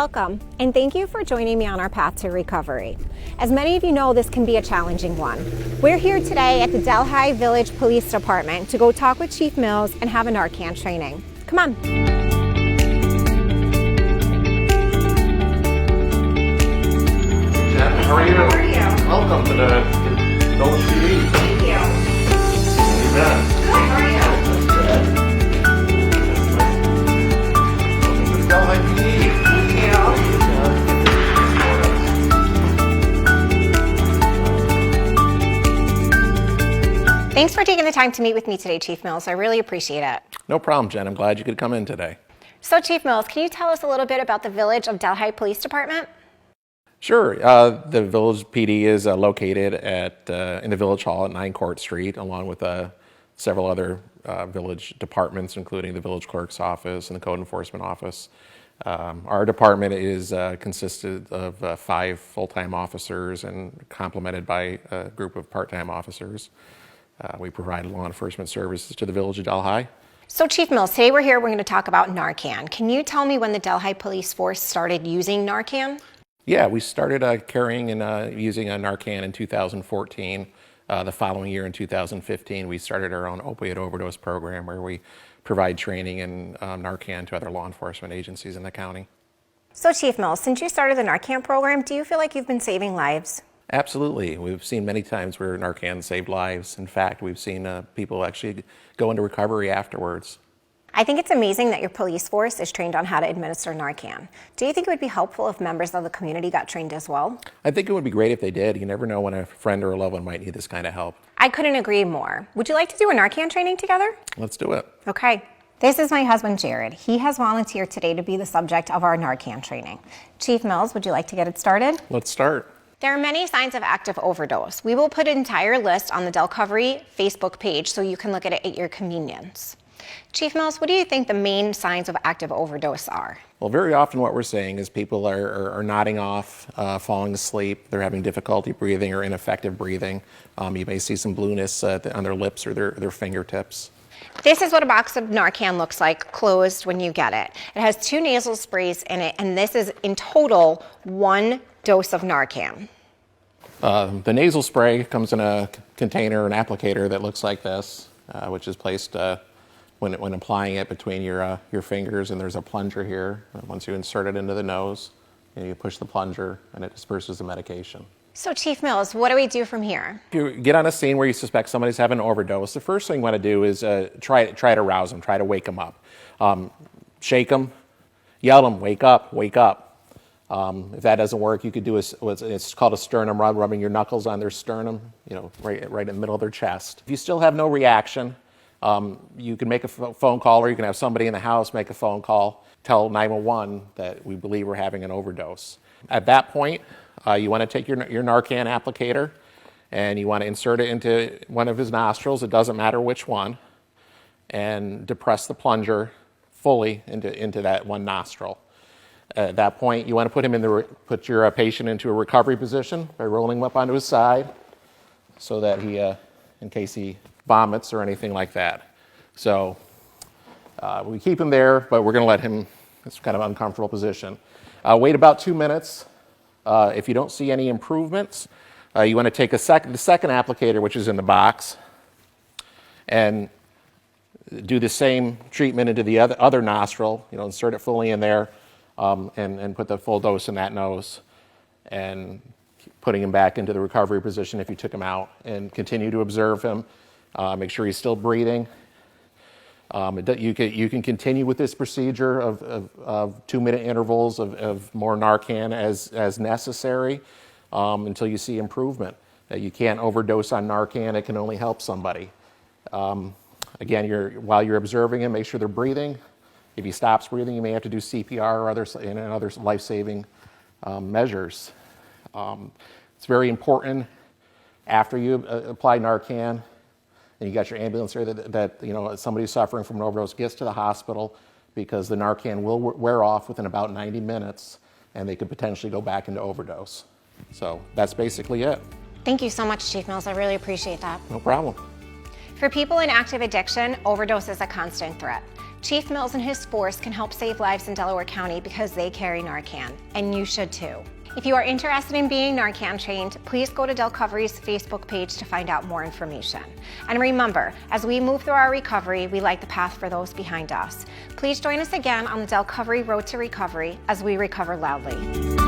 Welcome, and thank you for joining me on our path to recovery. As many of you know, this can be a challenging one. We're here today at the Delhi Village Police Department to go talk with Chief Mills and have a Narcan training. Come on. Jen, how are you? How are you? Welcome to the Village PD. Thank you. You bet. Good, how are you? Welcome to the Delhi PD. Thanks for taking the time to meet with me today, Chief Mills. I really appreciate it. No problem, Jen. I'm glad you could come in today. So, Chief Mills, can you tell us a little bit about the Village of Delhi Police Department? Sure. The Village PD is located in the Village Hall at 9 Court Street, along with several other village departments, including the Village Clerk's Office and the Code Enforcement Office. Our department is consisted of 5 full-time officers and complemented by a group of part-time officers. We provide law enforcement services to the Village of Delhi. So, Chief Mills, today we're going to talk about Narcan. Can you tell me when the Delhi Police Force started using Narcan? Yeah, we started carrying and using a Narcan in 2014. The following year in 2015, we started our own opioid overdose program where we provide training in Narcan to other law enforcement agencies in the county. So, Chief Mills, since you started the Narcan program, do you feel like you've been saving lives? Absolutely. We've seen many times where Narcan saved lives. In fact, we've seen people actually go into recovery afterwards. I think it's amazing that your police force is trained on how to administer Narcan. Do you think it would be helpful if members of the community got trained as well? I think it would be great if they did. You never know when a friend or a loved one might need this kind of help. I couldn't agree more. Would you like to do a Narcan training together? Let's do it. Okay. This is my husband, Jared. He has volunteered today to be the subject of our Narcan training. Chief Mills, would you like to get it started? Let's start. There are many signs of active overdose. We will put an entire list on the Delcovery Facebook page so you can look at it at your convenience. Chief Mills, what do you think the main signs of active overdose are? Well, very often what we're seeing is people are nodding off, falling asleep, they're having difficulty breathing or ineffective breathing. You may see some blueness on their lips or their fingertips. This is what a box of Narcan looks like closed when you get it. It has 2 nasal sprays in it, and this is in total 1 dose of Narcan. The nasal spray comes in a container, an applicator that looks like this, which is placed when applying it between your fingers, and there's a plunger here. Once you insert it into the nose, you push the plunger, and it disperses the medication. So, Chief Mills, what do we do from here? If you get on a scene where you suspect somebody's having an overdose, the first thing you want to do is try to rouse them, try to wake them up. Shake them, yell them, wake up, wake up. If that doesn't work, you could do it's called a sternum rod, rubbing your knuckles on their sternum, right in the middle of their chest. If you still have no reaction, you can make a phone call, or you can have somebody in the house make a phone call, tell 911 that we believe we're having an overdose. At that point, you want to take your Narcan applicator and you want to insert it into one of his nostrils, it doesn't matter which one, and depress the plunger fully into that one nostril. At that point, you want to put your patient into a recovery position by rolling him up onto his side so that he, in case he vomits or anything like that. So we keep him there, but we're going to let him, it's kind of an uncomfortable position. Wait about 2 minutes. If you don't see any improvements, you want to take the second applicator, which is in the box, and do the same treatment into the other nostril, insert it fully in there, and put the full dose in that nose, and putting him back into the recovery position if you took him out, and continue to observe him. Make sure he's still breathing. You can continue with this procedure of 2-minute intervals of more Narcan as necessary until you see improvement. You can't overdose on Narcan. It can only help somebody. Again, while you're observing him, make sure they're breathing. If he stops breathing, you may have to do CPR or other life-saving measures. It's very important after you apply Narcan, and you got your ambulance there that somebody suffering from an overdose gets to the hospital, because the Narcan will wear off within about 90 minutes, and they could potentially go back into overdose. So that's basically it. Thank you so much, Chief Mills. I really appreciate that. No problem. For people in active addiction, overdose is a constant threat. Chief Mills and his force can help save lives in Delaware County because they carry Narcan, and you should too. If you are interested in being Narcan trained, please go to Delcovery's Facebook page to find out more information. And remember, as we move through our recovery, we light the path for those behind us. Please join us again on the Delcovery Road to Recovery as we recover loudly.